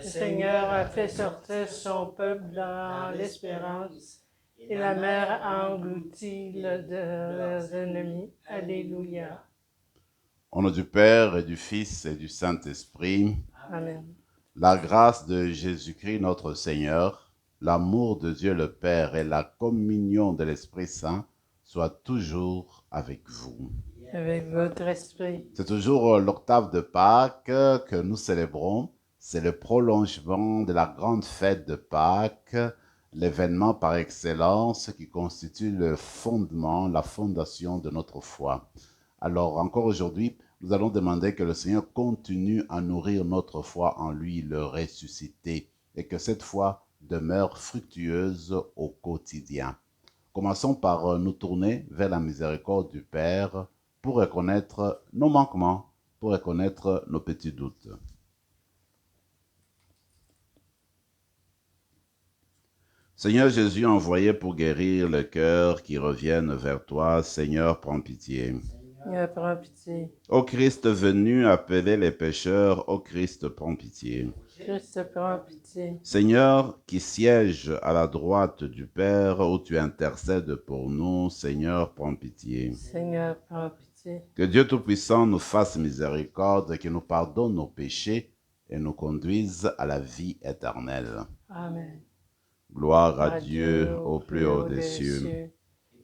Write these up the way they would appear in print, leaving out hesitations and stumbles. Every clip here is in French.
Le Seigneur a fait sortir son peuple dans l'espérance, et la mer a englouti leurs ennemis. Alléluia. Au nom du Père et du Fils et du Saint-Esprit, Amen. la grâce de Jésus-Christ notre Seigneur, l'amour de Dieu le Père et la communion de l'Esprit Saint soient toujours avec vous. Avec votre esprit. C'est toujours l'octave de Pâques que nous célébrons. C'est le prolongement de la grande fête de Pâques, l'événement par excellence qui constitue le fondement, la fondation de notre foi. Alors encore aujourd'hui, nous allons demander que le Seigneur continue à nourrir notre foi en lui, le ressuscité, et que cette foi demeure fructueuse au quotidien. Commençons par nous tourner vers la miséricorde du Père pour reconnaître nos manquements, pour reconnaître nos petits doutes. Seigneur Jésus, envoyé pour guérir le cœur qui reviennent vers toi, Seigneur, prends pitié. Seigneur, prends pitié. Ô Christ venu appeler les pécheurs, ô Christ, prends pitié. Christ, prends pitié. Seigneur, qui siège à la droite du Père, où tu intercèdes pour nous, Seigneur, prends pitié. Seigneur, prends pitié. Que Dieu Tout-Puissant nous fasse miséricorde, qu'il nous pardonne nos péchés et nous conduise à la vie éternelle. Amen. Gloire à Dieu au plus haut des cieux,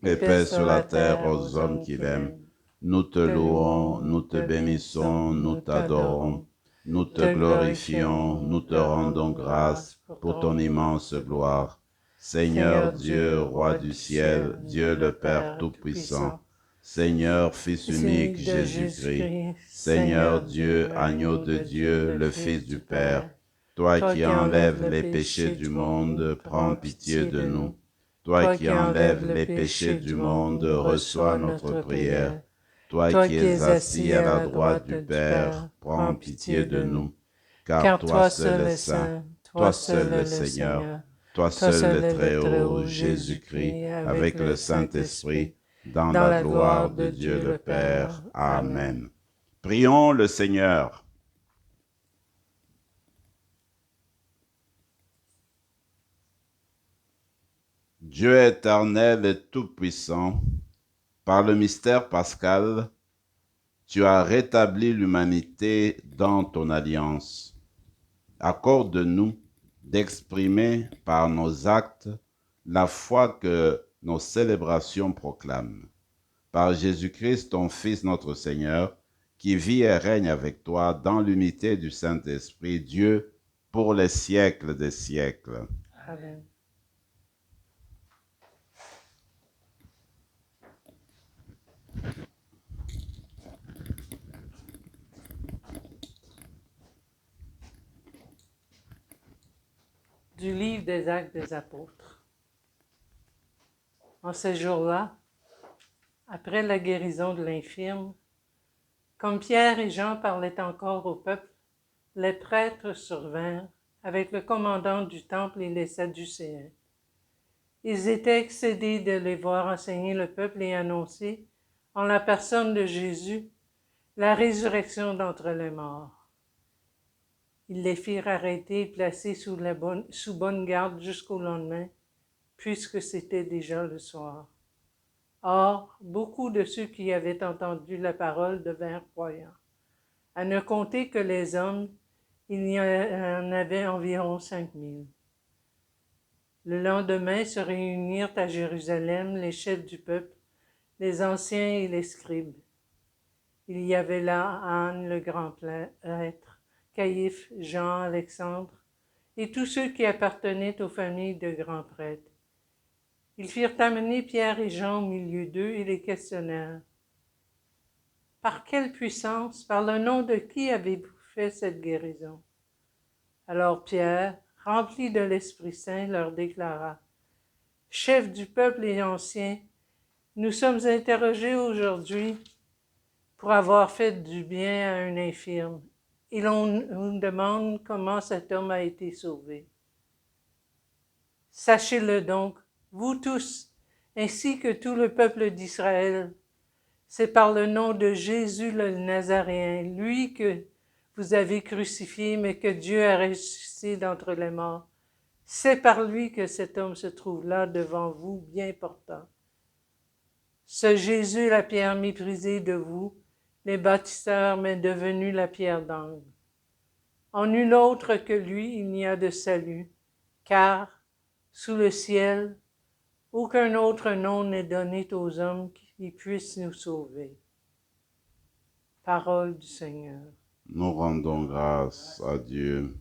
et paix sur la terre aux hommes qui l'aiment. Nous te louons, nous te bénissons, nous t'adorons, nous te glorifions, nous te rendons grâce pour ton immense gloire. Seigneur Dieu, Roi du ciel, Dieu le Père Tout-Puissant, Seigneur Fils unique Jésus-Christ, Seigneur Dieu, Agneau de Dieu, le Fils du Père, toi qui enlèves les péchés du monde, prends pitié de nous. Toi qui enlèves les péchés du monde, reçois notre prière. Toi qui es assis à la droite du Père, prends pitié de nous. Car toi seul est saint, toi seul le Seigneur, toi seul le Très-Haut, Jésus-Christ, avec le Saint-Esprit, dans la gloire de Dieu le Père. Amen. Prions le Seigneur. Dieu éternel et tout-puissant, par le mystère pascal, tu as rétabli l'humanité dans ton alliance. Accorde-nous d'exprimer par nos actes la foi que nos célébrations proclament. Par Jésus-Christ, ton Fils notre Seigneur, qui vit et règne avec toi dans l'unité du Saint-Esprit, Dieu, pour les siècles des siècles. Amen. Du livre des Actes des Apôtres. En ces jours-là, après la guérison de l'infirme, comme Pierre et Jean parlaient encore au peuple, les prêtres survinrent avec le commandant du temple et les Sadducéens. Ils étaient excédés de les voir enseigner le peuple et annoncer, en la personne de Jésus, la résurrection d'entre les morts. Ils les firent arrêter et placer sous bonne garde jusqu'au lendemain, puisque c'était déjà le soir. Or, beaucoup de ceux qui avaient entendu la parole devinrent croyants. À ne compter que les hommes, il y en avait environ 5000. Le lendemain se réunirent à Jérusalem les chefs du peuple, les anciens et les scribes. Il y avait là Anne le grand prêtre, Caïphe, Jean, Alexandre, et tous ceux qui appartenaient aux familles de grands prêtres. Ils firent amener Pierre et Jean au milieu d'eux et les questionnèrent. « Par quelle puissance, par le nom de qui avez-vous fait cette guérison ?» Alors Pierre, rempli de l'Esprit Saint, leur déclara, « Chefs du peuple et anciens, nous sommes interrogés aujourd'hui pour avoir fait du bien à un infirme, et l'on nous demande comment cet homme a été sauvé. Sachez-le donc, vous tous, ainsi que tout le peuple d'Israël, c'est par le nom de Jésus le Nazaréen, lui que vous avez crucifié, mais que Dieu a ressuscité d'entre les morts. C'est par lui que cet homme se trouve là devant vous, bien portant. Ce Jésus, la pierre méprisée de vous, les bâtisseurs, m'est devenu la pierre d'angle. En nul autre que lui, il n'y a de salut, car, sous le ciel, aucun autre nom n'est donné aux hommes qui puissent nous sauver. Parole du Seigneur. Nous rendons grâce à Dieu.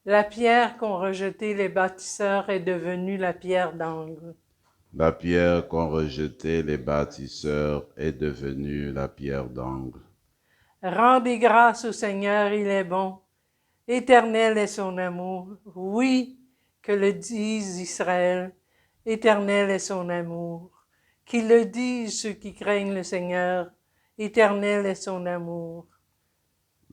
La pierre qu'ont rejetée les bâtisseurs est devenue la pierre d'angle. La pierre qu'ont rejetée les bâtisseurs est devenue la pierre d'angle. Rendez grâce au Seigneur, il est bon. Éternel est son amour. Oui, que le dise Israël. Éternel est son amour. Qu'ils le disent ceux qui craignent le Seigneur. Éternel est son amour.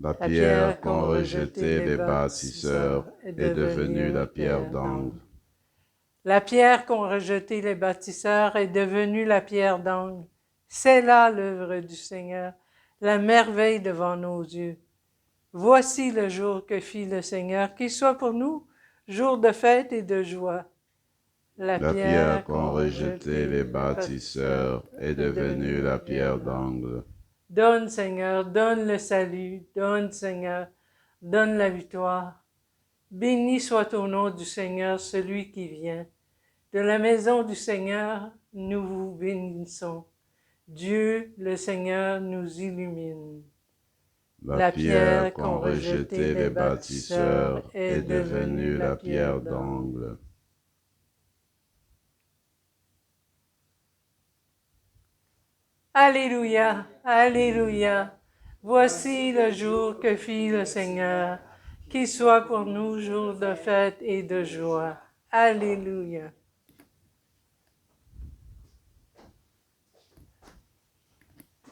La pierre qu'ont rejetée les bâtisseurs est devenue la pierre d'angle. La pierre qu'ont rejetée les bâtisseurs est devenue la pierre d'angle. C'est là l'œuvre du Seigneur, la merveille devant nos yeux. Voici le jour que fit le Seigneur, qu'il soit pour nous jour de fête et de joie. La pierre qu'ont rejetée les bâtisseurs est devenue la pierre d'angle. Donne, Seigneur, donne le salut, donne, Seigneur, donne la victoire. Béni soit au nom du Seigneur celui qui vient. De la maison du Seigneur, nous vous bénissons. Dieu, le Seigneur, nous illumine. La pierre qu'ont rejetée les bâtisseurs est devenue la pierre d'angle. Alléluia, Alléluia. Voici le jour que fit le Seigneur, qu'il soit pour nous jour de fête et de joie. Alléluia.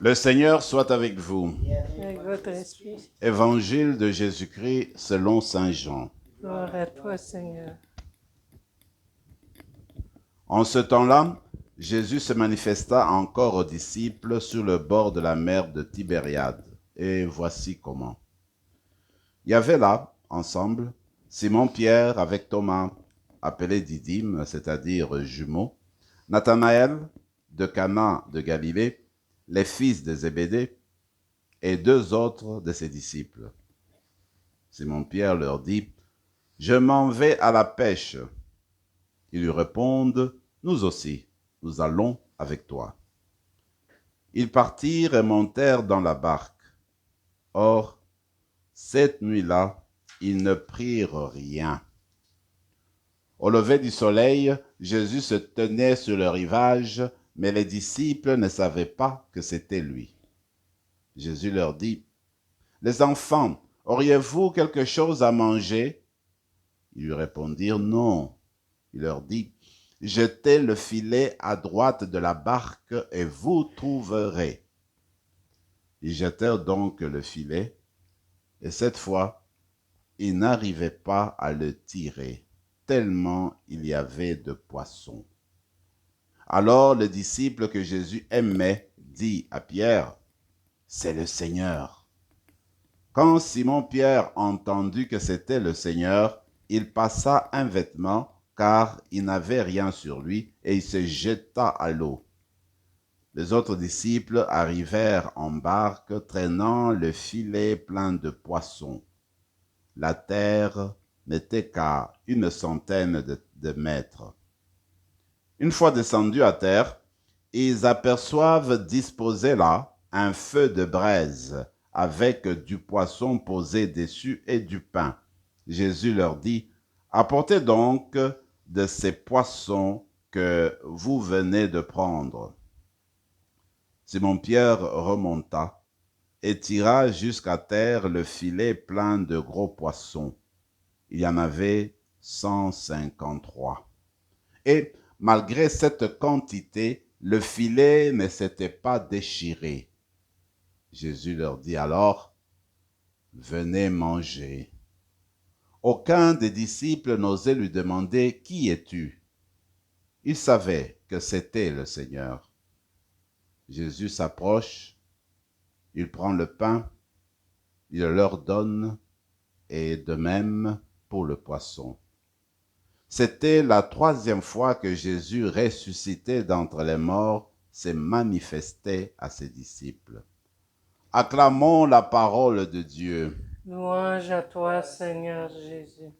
Le Seigneur soit avec vous. Avec votre esprit. Évangile de Jésus-Christ selon saint Jean. Gloire à toi, Seigneur. En ce temps-là, Jésus se manifesta encore aux disciples sur le bord de la mer de Tibériade. Et voici comment. Il y avait là, ensemble, Simon-Pierre avec Thomas, appelé Didyme, c'est-à-dire jumeaux, Nathanaël de Cana de Galilée, les fils de Zébédée, et deux autres de ses disciples. Simon-Pierre leur dit, « Je m'en vais à la pêche. » Ils lui répondent, « Nous aussi, nous allons avec toi. » Ils partirent et montèrent dans la barque. Or, cette nuit-là, ils ne prirent rien. Au lever du soleil, Jésus se tenait sur le rivage, mais les disciples ne savaient pas que c'était lui. Jésus leur dit, « Les enfants, auriez-vous quelque chose à manger ?» Ils lui répondirent, « Non. » Il leur dit, « Jetez le filet à droite de la barque et vous trouverez. » Ils jetèrent donc le filet, et cette fois, ils n'arrivaient pas à le tirer, tellement il y avait de poissons. Alors le disciple que Jésus aimait dit à Pierre, « C'est le Seigneur. » Quand Simon-Pierre entendit que c'était le Seigneur, il passa un vêtement, car il n'avait rien sur lui, et il se jeta à l'eau. Les autres disciples arrivèrent en barque, traînant le filet plein de poissons. La terre n'était qu'à 100 de mètres. Une fois descendus à terre, ils aperçoivent disposé là un feu de braise, avec du poisson posé dessus et du pain. Jésus leur dit, « Apportez donc de ces poissons que vous venez de prendre. » Simon-Pierre remonta et tira jusqu'à terre le filet plein de gros poissons. Il y en avait 153. Et malgré cette quantité, le filet ne s'était pas déchiré. Jésus leur dit alors, « Venez manger. » Aucun des disciples n'osait lui demander, « Qui es-tu » Il savait que c'était le Seigneur. Jésus s'approche il prend le pain, il leur donne, et de même pour le poisson. C'était la troisième fois que Jésus, ressuscité d'entre les morts, s'est manifesté à ses disciples. Acclamons la parole de Dieu. Louange à toi, Seigneur Jésus.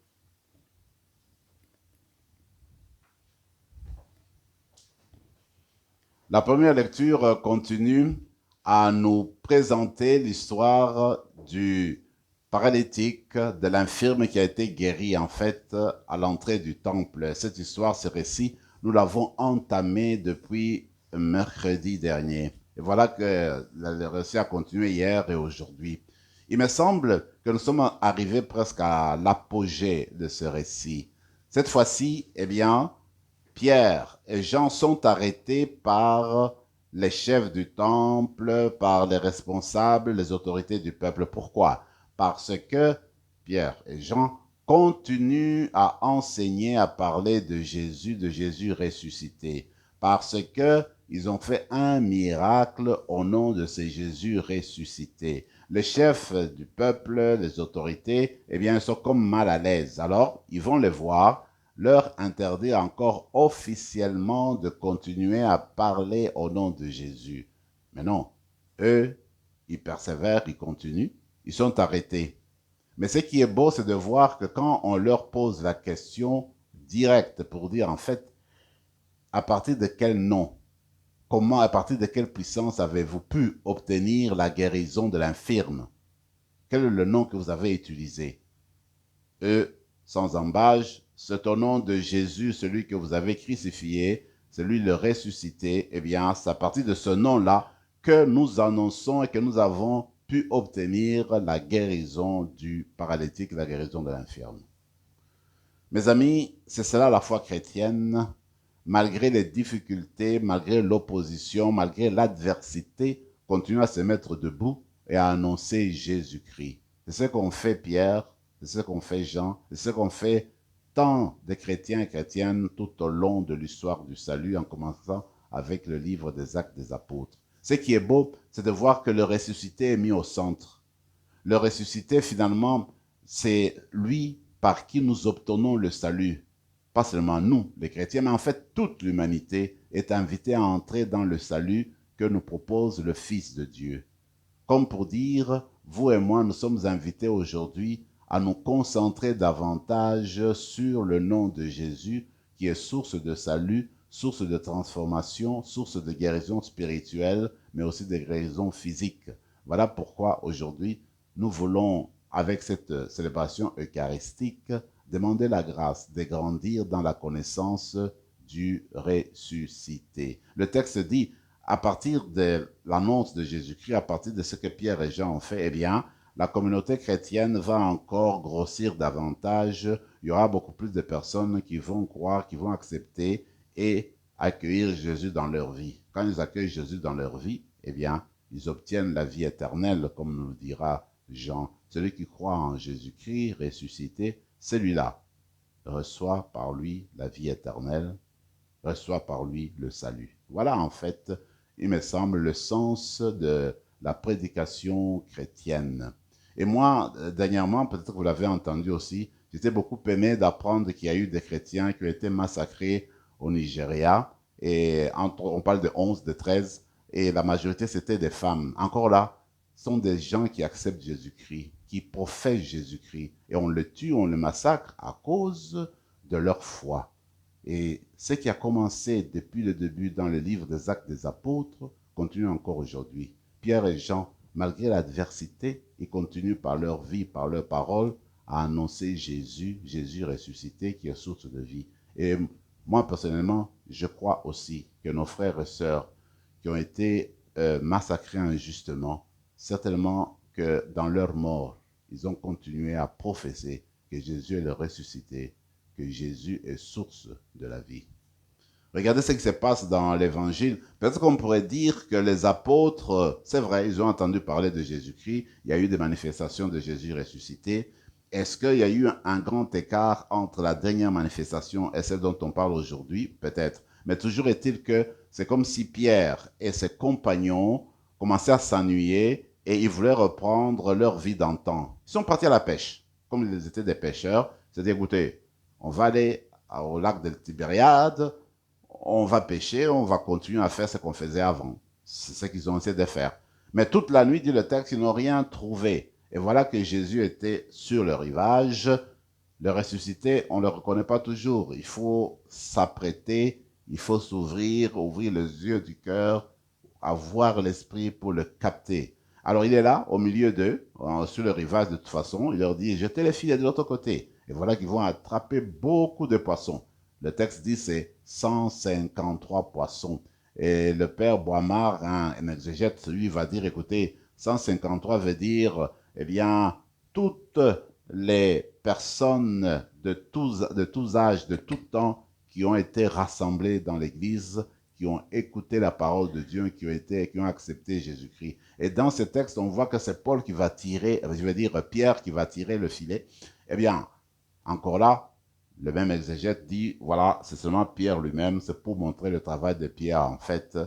La première lecture continue à nous présenter l'histoire du paralytique, de l'infirme qui a été guéri en fait à l'entrée du temple. Cette histoire, ce récit, nous l'avons entamé depuis mercredi dernier. Et voilà que le récit a continué hier et aujourd'hui. Il me semble que nous sommes arrivés presque à l'apogée de ce récit. Cette fois-ci, eh bien, Pierre et Jean sont arrêtés par les chefs du temple, par les responsables, les autorités du peuple. Pourquoi? Parce que Pierre et Jean continuent à enseigner, à parler de Jésus ressuscité. Parce que ils ont fait un miracle au nom de ce Jésus ressuscité. Les chefs du peuple, les autorités, eh bien, ils sont comme mal à l'aise. Alors, ils vont les voir, leur interdire encore officiellement de continuer à parler au nom de Jésus. Mais non, eux, ils persévèrent, ils continuent, ils sont arrêtés. Mais ce qui est beau, c'est de voir que quand on leur pose la question directe pour dire en fait, à partir de quel nom, comment, à partir de quelle puissance avez-vous pu obtenir la guérison de l'infirme? Quel est le nom que vous avez utilisé? Eux, sans embâche, c'est au nom de Jésus, celui que vous avez crucifié, celui le ressuscité. Eh bien, c'est à partir de ce nom-là que nous annonçons et que nous avons pu obtenir la guérison du paralytique, la guérison de l'infirme. Mes amis, c'est cela la foi chrétienne. Malgré les difficultés, malgré l'opposition, malgré l'adversité, continue à se mettre debout et à annoncer Jésus-Christ. C'est ce qu'ont fait Pierre, c'est ce qu'ont fait Jean, c'est ce qu'ont fait tant de chrétiens et chrétiennes tout au long de l'histoire du salut, en commençant avec le livre des Actes des Apôtres. Ce qui est beau, c'est de voir que le ressuscité est mis au centre. Le ressuscité, finalement, c'est lui par qui nous obtenons le salut. Pas seulement nous, les chrétiens, mais en fait toute l'humanité est invitée à entrer dans le salut que nous propose le Fils de Dieu. Comme pour dire, vous et moi, nous sommes invités aujourd'hui à nous concentrer davantage sur le nom de Jésus, qui est source de salut, source de transformation, source de guérison spirituelle, mais aussi de guérison physique. Voilà pourquoi aujourd'hui, nous voulons, avec cette célébration eucharistique, demander la grâce de grandir dans la connaissance du ressuscité. Le texte dit, à partir de l'annonce de Jésus-Christ, à partir de ce que Pierre et Jean ont fait, eh bien, la communauté chrétienne va encore grossir davantage. Il y aura beaucoup plus de personnes qui vont croire, qui vont accepter et accueillir Jésus dans leur vie. Quand ils accueillent Jésus dans leur vie, eh bien, ils obtiennent la vie éternelle, comme nous le dira Jean. Celui qui croit en Jésus-Christ ressuscité, celui-là reçoit par lui la vie éternelle, reçoit par lui le salut. Voilà en fait, il me semble, le sens de la prédication chrétienne. Et moi, dernièrement, peut-être que vous l'avez entendu aussi, j'étais beaucoup aimé d'apprendre qu'il y a eu des chrétiens qui ont été massacrés au Nigeria. Et on parle de 11, de 13, et la majorité, c'était des femmes. Encore là, ce sont des gens qui acceptent Jésus-Christ, qui professent Jésus-Christ. Et on le tue, on le massacre à cause de leur foi. Et ce qui a commencé depuis le début dans le livre des Actes des Apôtres continue encore aujourd'hui. Pierre et Jean, malgré l'adversité, ils continuent par leur vie, par leur parole, à annoncer Jésus, Jésus ressuscité, qui est source de vie. Et moi, personnellement, je crois aussi que nos frères et sœurs qui ont été massacrés injustement, certainement que dans leur mort, ils ont continué à professer que Jésus est le ressuscité, que Jésus est source de la vie. Regardez ce qui se passe dans l'Évangile. Peut-être qu'on pourrait dire que les apôtres, c'est vrai, ils ont entendu parler de Jésus-Christ, il y a eu des manifestations de Jésus ressuscité. Est-ce qu'il y a eu un grand écart entre la dernière manifestation et celle dont on parle aujourd'hui? Peut-être. Mais toujours est-il que c'est comme si Pierre et ses compagnons commençaient à s'ennuyer et ils voulaient reprendre leur vie d'antan. Ils sont partis à la pêche. Comme ils étaient des pêcheurs, ils se dit, écoutez, on va aller au lac de Tibériade, on va pêcher, on va continuer à faire ce qu'on faisait avant. C'est ce qu'ils ont essayé de faire. Mais toute la nuit, dit le texte, ils n'ont rien trouvé. Et voilà que Jésus était sur le rivage. Le ressuscité, on ne le reconnaît pas toujours. Il faut s'apprêter, il faut s'ouvrir, ouvrir les yeux du cœur, avoir l'esprit pour le capter. Alors il est là, au milieu d'eux, sur le rivage de toute façon. Il leur dit, jetez les filets de l'autre côté. Et voilà qu'ils vont attraper beaucoup de poissons. Le texte dit c'est 153 poissons. Et le père Boimard, un exégète, lui va dire, écoutez, 153 veut dire, eh bien, toutes les personnes de tous âges, de tout temps, qui ont été rassemblées dans l'Église, qui ont écouté la parole de Dieu, qui ont accepté Jésus-Christ. Et dans ce texte, on voit que c'est Paul qui va tirer, je veux dire Pierre qui va tirer le filet. Eh bien, encore là, le même exégète dit, voilà, c'est seulement Pierre lui-même, c'est pour montrer le travail de Pierre, en fait,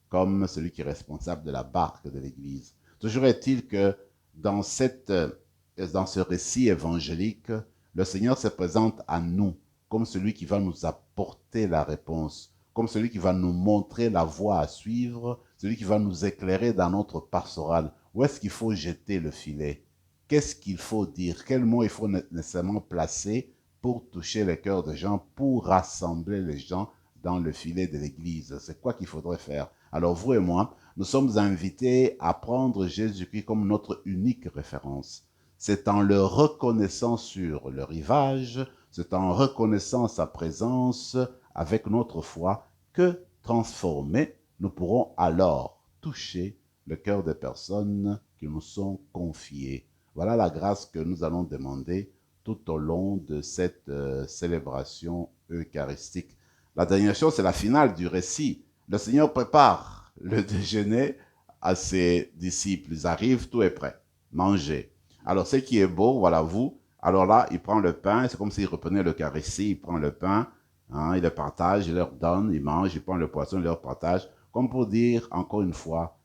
comme celui qui est responsable de la barque de l'Église. Toujours est-il que dans ce récit évangélique, le Seigneur se présente à nous comme celui qui va nous apporter la réponse, comme celui qui va nous montrer la voie à suivre, celui qui va nous éclairer dans notre pastoral. Où est-ce qu'il faut jeter le filet? Qu'est-ce qu'il faut dire? Quels mots il faut nécessairement placer pour toucher les cœurs des gens, pour rassembler les gens dans le filet de l'Église? C'est quoi qu'il faudrait faire? Alors vous et moi, nous sommes invités à prendre Jésus-Christ comme notre unique référence. C'est en le reconnaissant sur le rivage, c'est en reconnaissant sa présence avec notre foi que, transformés, nous pourrons alors toucher le cœur des personnes qui nous sont confiées. Voilà la grâce que nous allons demander tout au long de cette célébration eucharistique. La dernière chose, c'est la finale du récit. Le Seigneur prépare le déjeuner à ses disciples. Ils arrivent, tout est prêt. Mangez. Alors, ce qui est beau, voilà vous. Alors là, il prend le pain, c'est comme s'il reprenait l'Eucharistie, il prend le pain, il le partage, il leur donne, il mange, il prend le poisson, il leur partage. Comme pour dire, encore une fois,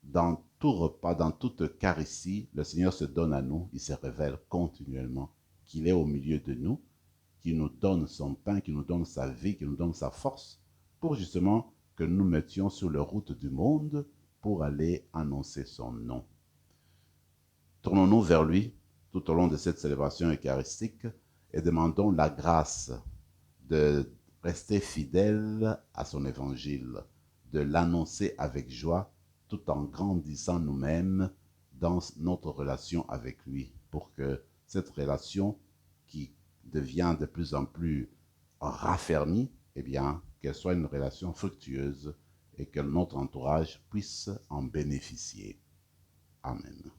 dans tout repas, dans toute Eucharistie, le Seigneur se donne à nous, il se révèle continuellement qu'il est au milieu de nous, qu'il nous donne son pain, qu'il nous donne sa vie, qu'il nous donne sa force, pour justement que nous mettions sur la route du monde pour aller annoncer son nom. Tournons-nous vers lui tout au long de cette célébration eucharistique et demandons la grâce de rester fidèle à son évangile, de l'annoncer avec joie tout en grandissant nous-mêmes dans notre relation avec lui, pour que cette relation qui devient de plus en plus raffermie, eh bien, qu'elle soit une relation fructueuse et que notre entourage puisse en bénéficier. Amen.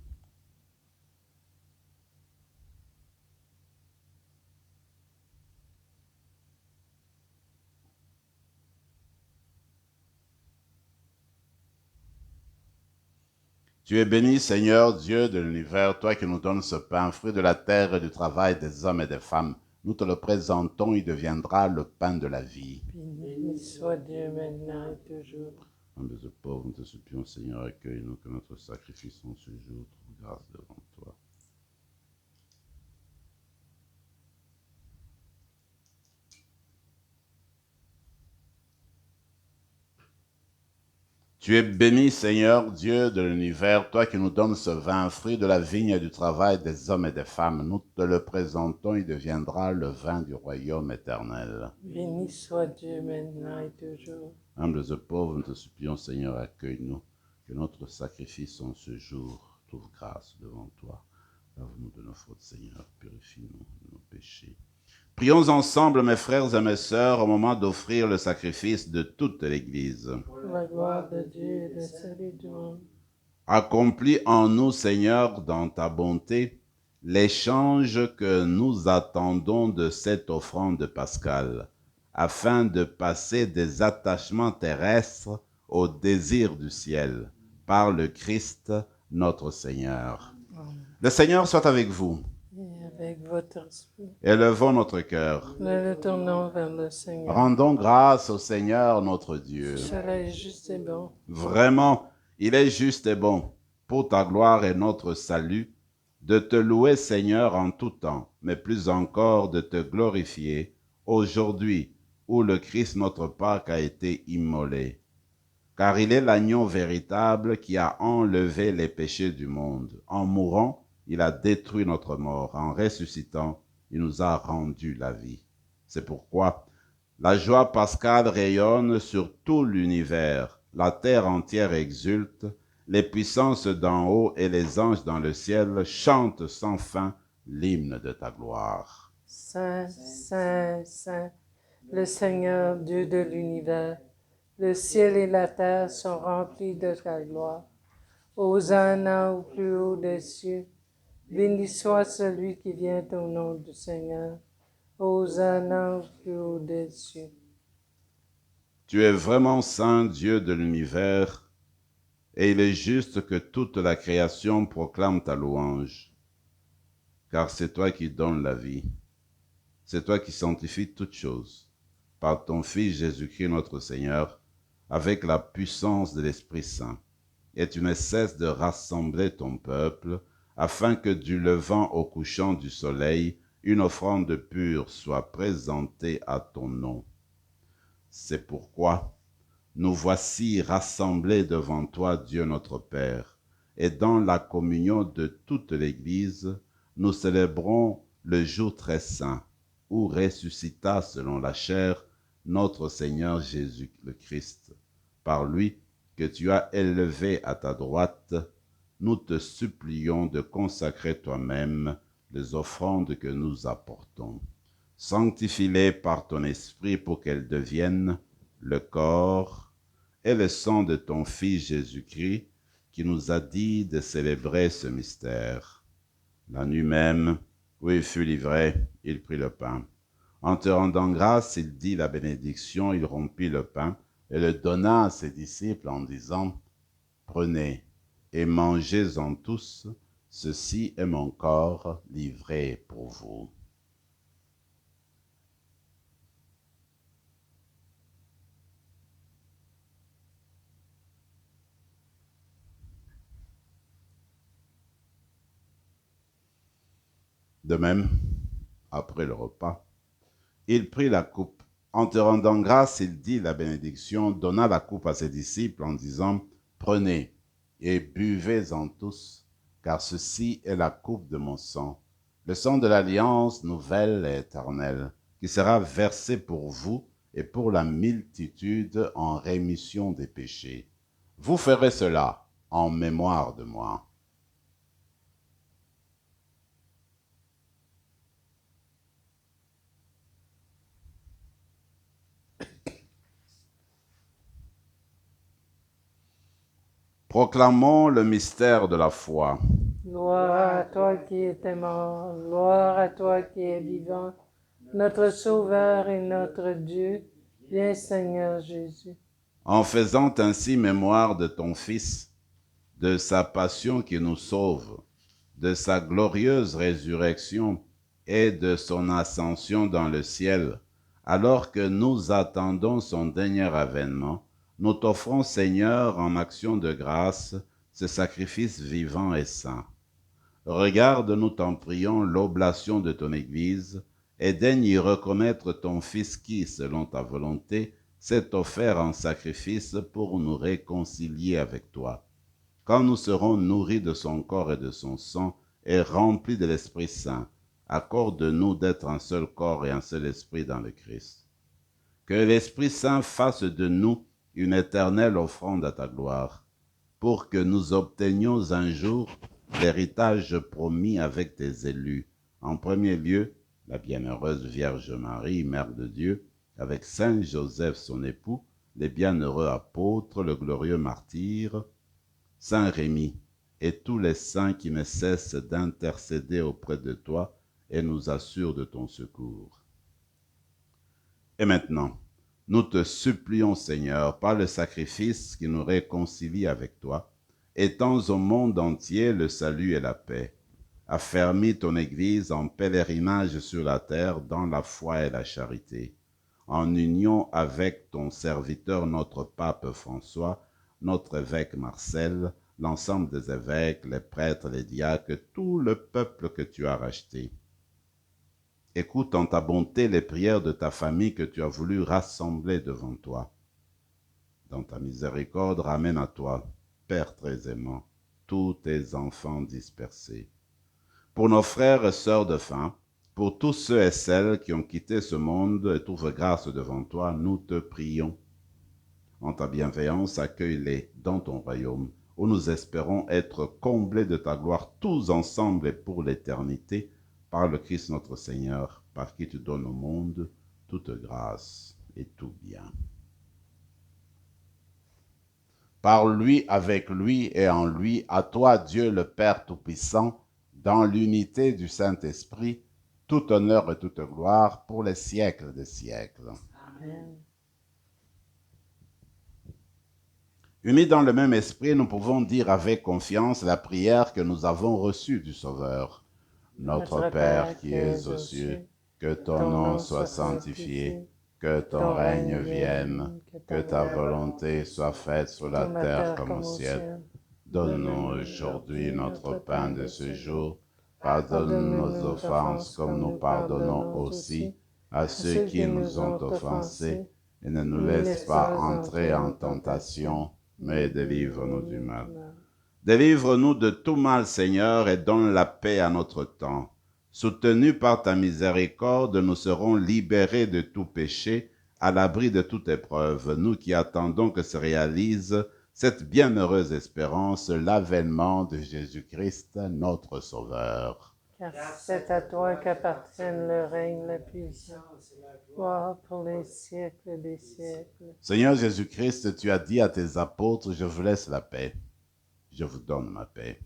Tu es béni, Seigneur, Dieu de l'univers, toi qui nous donnes ce pain, fruit de la terre et du travail des hommes et des femmes. Nous te le présentons, il deviendra le pain de la vie. Béni soit Dieu maintenant et toujours. Humbles et pauvres, nous te supplions, Seigneur, accueille-nous, que notre sacrifice en ce jour trouve grâce devant toi. Tu es béni, Seigneur, Dieu de l'univers, toi qui nous donnes ce vin, fruit de la vigne et du travail des hommes et des femmes. Nous te le présentons, il deviendra le vin du royaume éternel. Béni soit Dieu maintenant et toujours. Humbles et pauvres, nous te supplions, Seigneur, accueille-nous, que notre sacrifice en ce jour trouve grâce devant toi. Lave-nous de nos fautes, Seigneur, purifie-nous de nos péchés. Prions ensemble, mes frères et mes sœurs, au moment d'offrir le sacrifice de toute l'Église. Pour la gloire de Dieu et le salut du monde. Accomplis en nous, Seigneur, dans ta bonté, l'échange que nous attendons de cette offrande pascale, afin de passer des attachements terrestres au désir du ciel, par le Christ notre Seigneur. Amen. Le Seigneur soit avec vous. Et avec votre esprit, Élevons notre cœur. nous le tournons vers le Seigneur. Rendons grâce au Seigneur notre Dieu. Cela est juste et bon. Vraiment, il est juste et bon. pour ta gloire et notre salut, de te louer, Seigneur, en tout temps, mais plus encore de te glorifier aujourd'hui où le Christ, notre Pâque, a été immolé. Car il est l'agneau véritable qui a enlevé les péchés du monde. En mourant, il a détruit notre mort. En ressuscitant, il nous a rendu la vie. C'est pourquoi la joie pascale rayonne sur tout l'univers. La terre entière exulte. Les puissances d'en haut et les anges dans le ciel chantent sans fin l'hymne de ta gloire. Saint, Saint, Saint, le Seigneur Dieu de l'univers, le ciel et la terre sont remplis de ta gloire. Hosanna au plus haut des cieux. Béni soit celui qui vient au nom du Seigneur. Hosanna au plus haut des cieux. Tu es vraiment saint, Dieu de l'univers, et il est juste que toute la création proclame ta louange, car c'est toi qui donnes la vie. C'est toi qui sanctifies toutes choses, par ton Fils Jésus-Christ notre Seigneur, avec la puissance de l'Esprit Saint. Et tu ne cesses de rassembler ton peuple, afin que du levant au couchant du soleil, une offrande pure soit présentée à ton nom. C'est pourquoi nous voici rassemblés devant toi, Dieu notre Père, et dans la communion de toute l'Église, nous célébrons le jour très saint, où ressuscita selon la chair notre Seigneur Jésus le Christ. Par lui que tu as élevé à ta droite, nous te supplions de consacrer toi-même les offrandes que nous apportons. Sanctifie-les par ton esprit pour qu'elles deviennent le corps et le sang de ton Fils Jésus-Christ, qui nous a dit de célébrer ce mystère. La nuit même, où il fut livré, il prit le pain. En te rendant grâce, il dit la bénédiction, il rompit le pain et le donna à ses disciples en disant, « Prenez et mangez-en tous, ceci est mon corps livré pour vous. » De même, après le repas, il prit la coupe. En te rendant grâce, il dit la bénédiction, donna la coupe à ses disciples en disant, « Prenez et buvez-en tous, car ceci est la coupe de mon sang, le sang de l'alliance nouvelle et éternelle, qui sera versé pour vous et pour la multitude en rémission des péchés. Vous ferez cela en mémoire de moi. » Proclamons le mystère de la foi. Gloire à toi qui étais mort, gloire à toi qui es vivant, notre Sauveur et notre Dieu, viens Seigneur Jésus. En faisant ainsi mémoire de ton Fils, de sa passion qui nous sauve, de sa glorieuse résurrection et de son ascension dans le ciel, alors que nous attendons son dernier avènement, nous t'offrons, Seigneur, en action de grâce, ce sacrifice vivant et saint. Regarde, nous t'en prions, l'oblation de ton Église, et daigne y reconnaître ton Fils qui, selon ta volonté, s'est offert en sacrifice pour nous réconcilier avec toi. Quand nous serons nourris de son corps et de son sang, et remplis de l'Esprit Saint, accorde-nous d'être un seul corps et un seul esprit dans le Christ. Que l'Esprit Saint fasse de nous une éternelle offrande à ta gloire, pour que nous obtenions un jour l'héritage promis avec tes élus. En premier lieu, la bienheureuse Vierge Marie, Mère de Dieu, avec Saint Joseph son époux, les bienheureux apôtres, le glorieux martyr, Saint Rémy, et tous les saints qui ne cessent d'intercéder auprès de toi et nous assurent de ton secours. Et maintenant, nous te supplions, Seigneur, par le sacrifice qui nous réconcilie avec toi, étends au monde entier le salut et la paix. Affermis ton Église en pèlerinage sur la terre dans la foi et la charité, en union avec ton serviteur, notre pape François, notre évêque Marcel, l'ensemble des évêques, les prêtres, les diacres, tout le peuple que tu as racheté. Écoute en ta bonté les prières de ta famille que tu as voulu rassembler devant toi. Dans ta miséricorde, ramène à toi, Père très aimant, tous tes enfants dispersés. Pour nos frères et sœurs de faim, pour tous ceux et celles qui ont quitté ce monde et trouvent grâce devant toi, nous te prions. En ta bienveillance, accueille-les dans ton royaume, où nous espérons être comblés de ta gloire tous ensemble et pour l'éternité, par le Christ notre Seigneur, par qui tu donnes au monde toute grâce et tout bien. Par lui, avec lui et en lui, à toi, Dieu le Père Tout-Puissant, dans l'unité du Saint-Esprit, tout honneur et toute gloire pour les siècles des siècles. Amen. Unis dans le même esprit, nous pouvons dire avec confiance la prière que nous avons reçue du Sauveur. Notre Père qui es aux cieux, que ton nom soit sanctifié, que ton règne vienne, que ta volonté soit faite sur la terre comme au ciel. Donne-nous aujourd'hui notre pain de ce jour. Pardonne nos offenses comme nous pardonnons aussi à ceux qui nous ont offensés. Et ne nous laisse pas entrer en tentation, mais délivre-nous du mal. Délivre-nous de tout mal, Seigneur, et donne la paix à notre temps. Soutenus par ta miséricorde, nous serons libérés de tout péché, à l'abri de toute épreuve, nous qui attendons que se réalise cette bienheureuse espérance, l'avènement de Jésus-Christ, notre Sauveur. Car c'est à toi qu'appartiennent le règne, la puissance, la gloire pour les siècles des siècles. Seigneur Jésus-Christ, tu as dit à tes apôtres, je vous laisse la paix, je vous donne ma paix.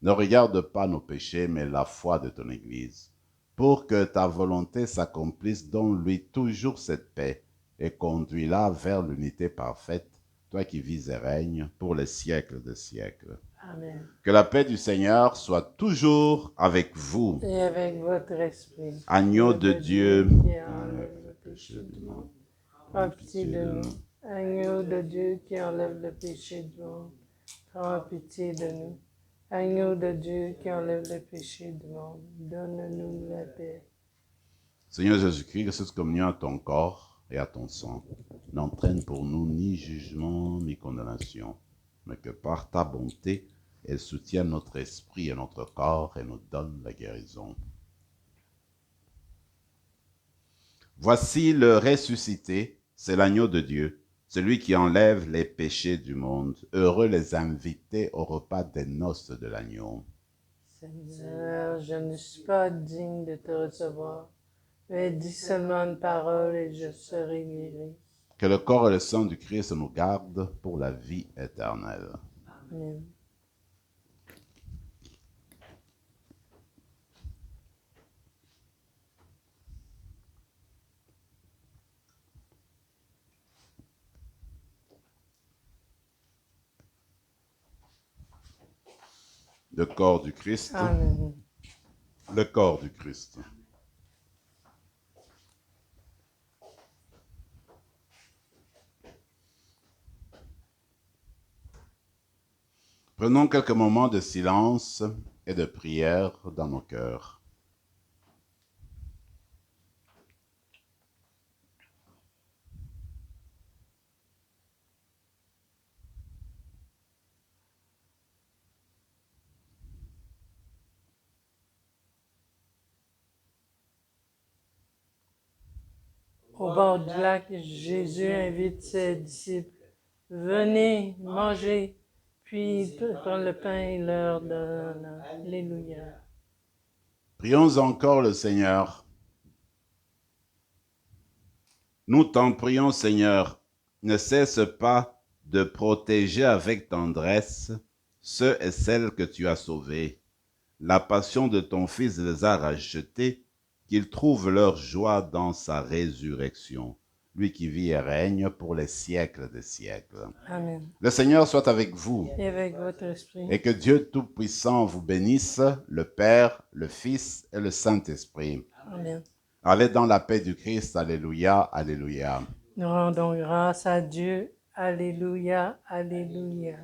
Ne regarde pas nos péchés, mais la foi de ton Église, pour que ta volonté s'accomplisse, donne-lui toujours cette paix, et conduis-la vers l'unité parfaite, toi qui vis et règnes pour les siècles des siècles. Amen. Que la paix du Seigneur soit toujours avec vous. Et avec votre esprit. Agneau de Dieu, qui enlève enlève le le péché péché du du monde. monde. Prends pitié de nous. Agneau de Dieu qui enlève le péché du monde. Prends pitié de nous. Agneau de Dieu qui enlève le péché du monde. Donne-nous la paix. Seigneur Jésus-Christ, que cette communion à ton corps et à ton sang n'entraîne pour nous ni jugement ni condamnation, mais que par ta bonté, elle soutienne notre esprit et notre corps et nous donne la guérison. Voici le ressuscité, c'est l'agneau de Dieu, celui qui enlève les péchés du monde. Heureux les invités au repas des noces de l'agneau. Seigneur, je ne suis pas digne de te recevoir, mais dis seulement une parole et je serai guéri. Que le corps et le sang du Christ nous gardent pour la vie éternelle. Amen. Le corps du Christ. Amen. Le corps du Christ. Prenons quelques moments de silence et de prière dans nos cœurs. Au bord du lac, Jésus invite ses disciples. Venez, mangez, puis prend le pain et leur donne. Alléluia. Prions encore le Seigneur. Nous t'en prions, Seigneur, ne cesse pas de protéger avec tendresse ceux et celles que tu as sauvés. La passion de ton Fils les a rachetés, qu'ils trouvent leur joie dans sa résurrection, lui qui vit et règne pour les siècles des siècles. Amen. Le Seigneur soit avec vous, Et avec votre esprit. et que Dieu Tout-Puissant vous bénisse, le Père, le Fils et le Saint-Esprit. Amen. Allez dans la paix du Christ. Alléluia, alléluia. Nous rendons grâce à Dieu. Alléluia, alléluia.